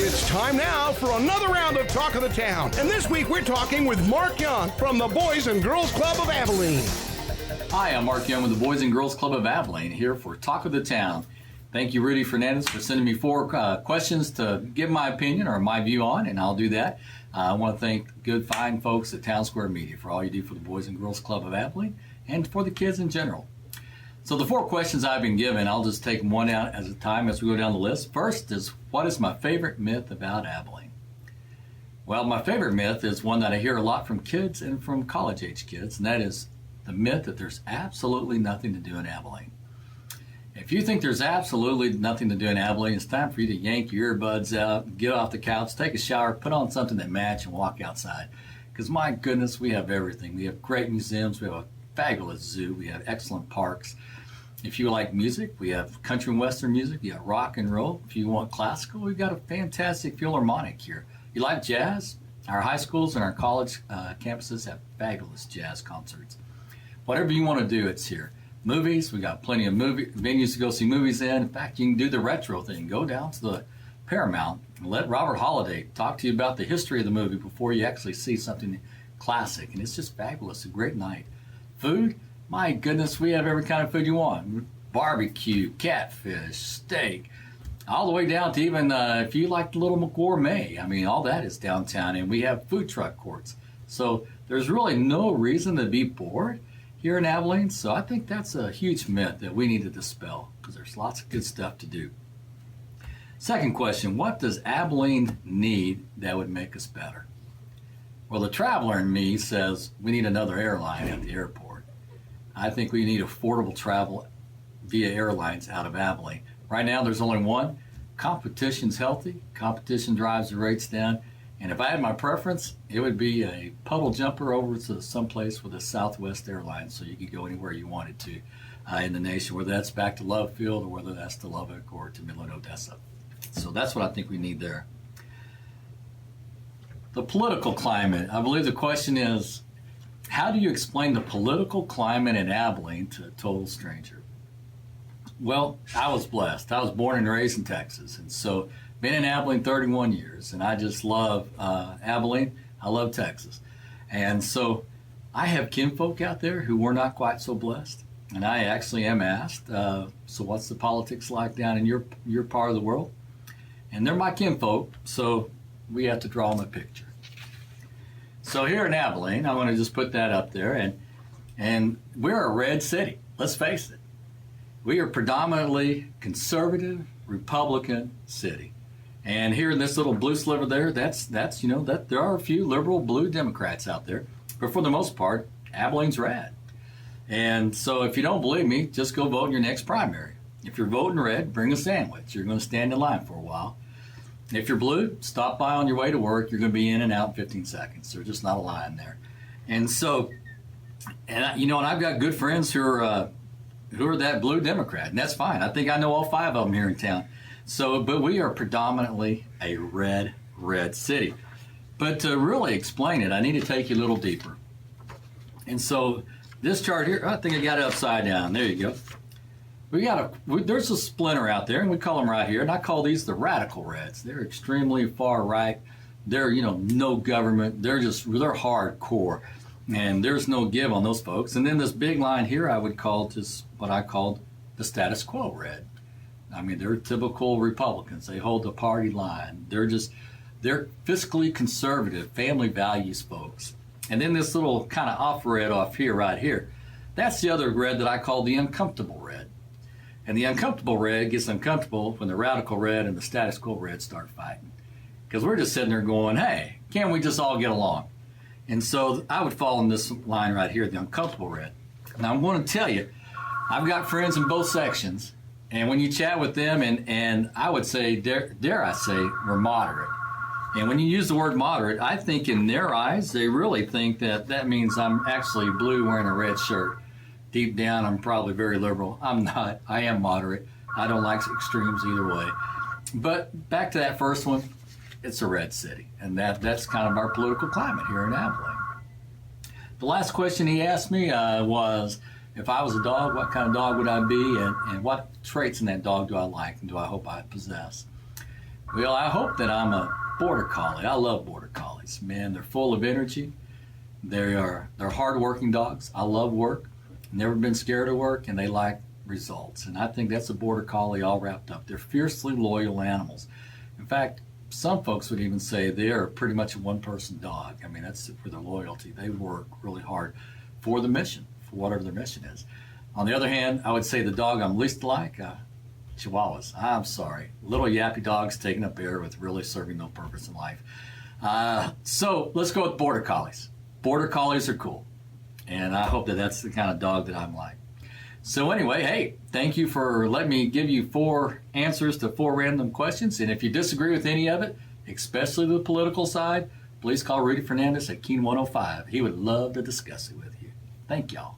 It's time now for another round of Talk of the Town. And this week we're talking with Mark Young from the Boys and Girls Club of Abilene. Hi, I'm Mark Young with the Boys and Girls Club of Abilene here for Talk of the Town. Thank you, Rudy Fernandez, for sending me 4 questions to give my opinion or my view on, and I'll do that. I want to thank good, fine folks at Town Square Media for all you do for the Boys and Girls Club of Abilene and for the kids in general. So the 4 questions I've been given, I'll just take them one out at a time as we go down the list. First is, what is my favorite myth about Abilene? Well, my favorite myth is one that I hear a lot from kids and from college-age kids, and that is the myth that there's absolutely nothing to do in Abilene. If you think there's absolutely nothing to do in Abilene, it's time for you to yank your earbuds out, get off the couch, take a shower, put on something that match, and walk outside. Because my goodness, we have everything. We have great museums, we have a fabulous zoo, we have excellent parks. If you like music, we have country and western music, we have rock and roll. If you want classical, we've got a fantastic philharmonic here. You like jazz? Our high schools and our college campuses have fabulous jazz concerts. Whatever you want to do, it's here. Movies, we got plenty of movie venues to go see movies in. In fact, you can do the retro thing. Go down to the Paramount and let Robert Holiday talk to you about the history of the movie before you actually see something classic. And it's just fabulous, a great night. Food, my goodness, we have every kind of food you want. Barbecue, catfish, steak, all the way down to even if you like the little gourmet. I mean, all that is downtown, and we have food truck courts. So there's really no reason to be bored here in Abilene. So I think that's a huge myth that we need to dispel, because there's lots of good stuff to do. Second question, what does Abilene need that would make us better? Well, the traveler in me says we need another airline at the airport. I think we need affordable travel via airlines out of Abilene. Right now, there's only one. Competition's healthy. Competition drives the rates down. And if I had my preference, it would be a puddle jumper over to someplace with a Southwest Airlines, so you could go anywhere you wanted to in the nation, whether that's back to Love Field or whether that's to Lubbock or to Midland, Odessa. So that's what I think we need there. The political climate. I believe the question is, how do you explain the political climate in Abilene to a total stranger? Well, I was blessed. I was born and raised in Texas, and so been in Abilene 31 years, and I just love Abilene. I love Texas. And so I have kinfolk out there who were not quite so blessed, and I actually am asked, so what's the politics like down in your part of the world? And they're my kinfolk, so we have to draw them a picture. So here in Abilene, I'm going to just put that up there, and we're a red city. Let's face it. We are predominantly conservative, Republican city. And here in this little blue sliver there, that's that there are a few liberal blue Democrats out there, but for the most part, Abilene's rad. And so if you don't believe me, just go vote in your next primary. If you're voting red, bring a sandwich. You're going to stand in line for a while. If you're blue, stop by on your way to work. You're going to be in and out in 15 seconds. There's just not a line there. And so, and I've got good friends who are that blue Democrat, and that's fine. I think I know all 5 of them here in town. So, but we are predominantly a red city. But to really explain it, I need to take you a little deeper. And so this chart here, I think I got it upside down. There you go. There's a splinter out there, and we call them right here, and I call these the radical reds. They're extremely far right. They're, no government. They're hardcore, and there's no give on those folks. And then this big line here, I would call just what I called the status quo red. I mean, they're typical Republicans. They hold the party line. They're fiscally conservative, family values folks. And then this little kind of off red off here, right here, that's the other red that I call the uncomfortable red. And the uncomfortable red gets uncomfortable when the radical red and the status quo red start fighting. Because we're just sitting there going, hey, can't we just all get along? And so I would fall in this line right here, the uncomfortable red. Now I'm going to tell you, I've got friends in both sections, and when you chat with them, and I would say, dare I say, we're moderate. And when you use the word moderate, I think in their eyes, they really think that means I'm actually blue wearing a red shirt. Deep down, I'm probably very liberal. I'm not. I am moderate. I don't like extremes either way. But back to that first one, it's a red city. And that's kind of our political climate here in Abilene. The last question he asked me was, if I was a dog, what kind of dog would I be? And what traits in that dog do I like and do I hope I possess? Well, I hope that I'm a border collie. I love border collies. Man, they're full of energy. They're hardworking dogs. I love work. Never been scared of work, and they like results. And I think that's a border collie all wrapped up. They're fiercely loyal animals. In fact, some folks would even say they are pretty much a one-person dog. I mean, that's for their loyalty. They work really hard for the mission, for whatever their mission is. On the other hand, I would say the dog I'm least like, Chihuahuas. I'm sorry. Little yappy dogs taking up air with really serving no purpose in life. So let's go with border collies. Border collies are cool. And I hope that that's the kind of dog that I'm like. So anyway, hey, thank you for letting me give you 4 answers to 4 random questions. And if you disagree with any of it, especially the political side, please call Rudy Fernandez at Keen 105. He would love to discuss it with you. Thank y'all.